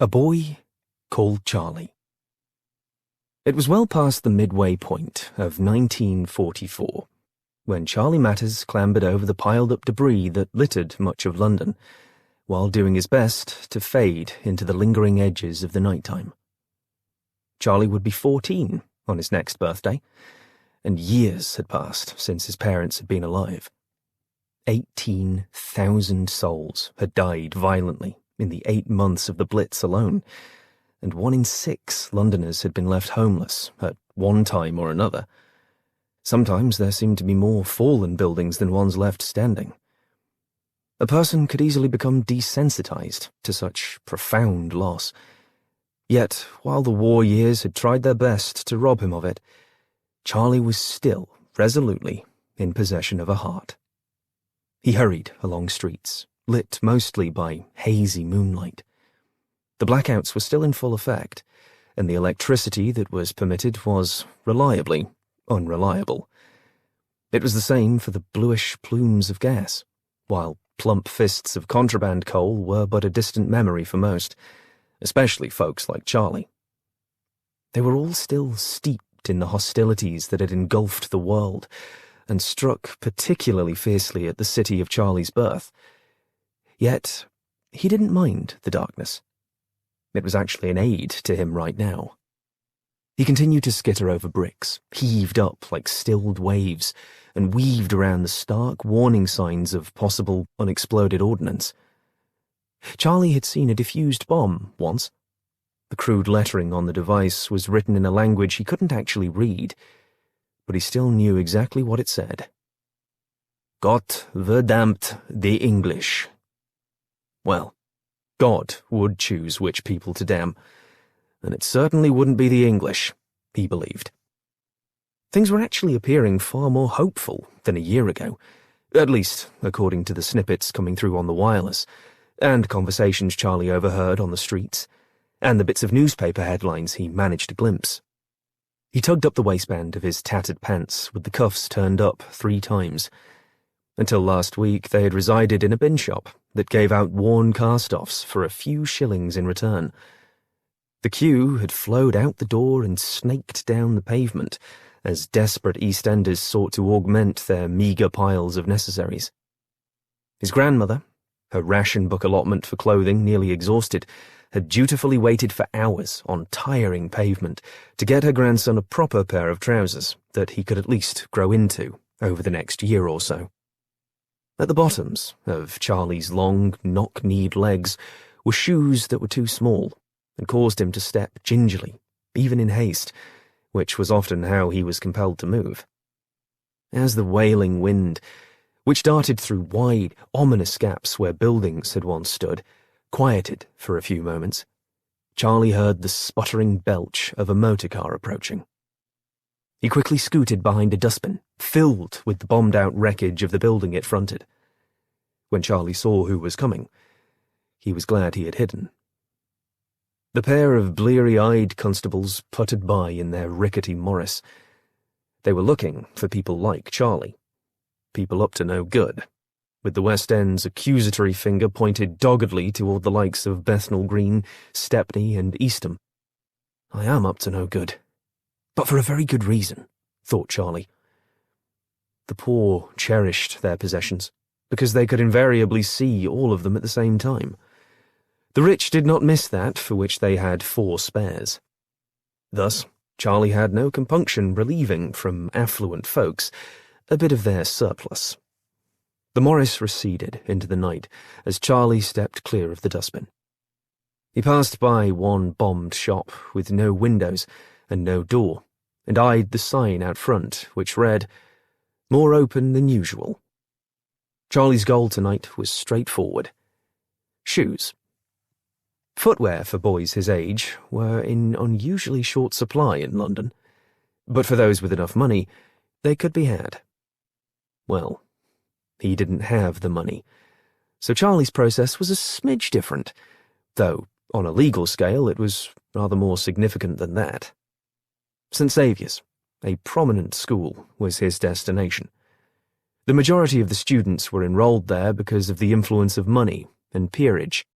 A boy called Charlie. It was well past the midway point of 1944 when Charlie Matters clambered over the piled-up debris that littered much of London, while doing his best to fade into the lingering edges of the night-time. Charlie would be 14 on his next birthday, and years had passed since his parents had been alive. 18,000 souls had died violently in the 8 months of the Blitz alone, and 1 in 6 Londoners had been left homeless at one time or another. Sometimes there seemed to be more fallen buildings than ones left standing. A person could easily become desensitized to such profound loss. Yet, while the war years had tried their best to rob him of it, Charlie was still resolutely in possession of a heart. He hurried along streets, lit mostly by hazy moonlight. The blackouts were still in full effect, and the electricity that was permitted was reliably unreliable. It was the same for the bluish plumes of gas, while plump fists of contraband coal were but a distant memory for most, especially folks like Charlie. They were all still steeped in the hostilities that had engulfed the world, and struck particularly fiercely at the city of Charlie's birth. Yet he didn't mind the darkness. It was actually an aid to him right now. He continued to skitter over bricks, heaved up like stilled waves, and weaved around the stark warning signs of possible unexploded ordnance. Charlie had seen a defused bomb once. The crude lettering on the device was written in a language he couldn't actually read, but he still knew exactly what it said. Gott verdammt die English. Well, God would choose which people to damn, and it certainly wouldn't be the English, he believed. Things were actually appearing far more hopeful than a year ago, at least according to the snippets coming through on the wireless, and conversations Charlie overheard on the streets, and the bits of newspaper headlines he managed to glimpse. He tugged up the waistband of his tattered pants with the cuffs turned up 3 times. Until last week they had resided in a bin shop that gave out worn cast-offs for a few shillings in return. The queue had flowed out the door and snaked down the pavement as desperate EastEnders sought to augment their meagre piles of necessaries. His grandmother, her ration book allotment for clothing nearly exhausted, had dutifully waited for hours on tiring pavement to get her grandson a proper pair of trousers that he could at least grow into over the next year or so. At the bottoms of Charlie's long, knock-kneed legs were shoes that were too small and caused him to step gingerly, even in haste, which was often how he was compelled to move. As the wailing wind, which darted through wide, ominous gaps where buildings had once stood, quieted for a few moments, Charlie heard the sputtering belch of a motorcar approaching. He quickly scooted behind a dustbin, filled with the bombed-out wreckage of the building it fronted. When Charlie saw who was coming, he was glad he had hidden. The pair of bleary-eyed constables puttered by in their rickety Morris. They were looking for people like Charlie, people up to no good, with the West End's accusatory finger pointed doggedly toward the likes of Bethnal Green, Stepney, and Eastham. I am up to no good, but for a very good reason, thought Charlie. The poor cherished their possessions, because they could invariably see all of them at the same time. The rich did not miss that for which they had 4 spares. Thus, Charlie had no compunction relieving from affluent folks a bit of their surplus. The Morris receded into the night as Charlie stepped clear of the dustbin. He passed by one bombed shop with no windows and no door, and eyed the sign out front, which read, "More open than usual." Charlie's goal tonight was straightforward. Shoes. Footwear for boys his age were in unusually short supply in London, but for those with enough money, they could be had. Well, he didn't have the money, so Charlie's process was a smidge different, though on a legal scale it was rather more significant than that. St. Saviour's, a prominent school, was his destination. The majority of the students were enrolled there because of the influence of money and peerage,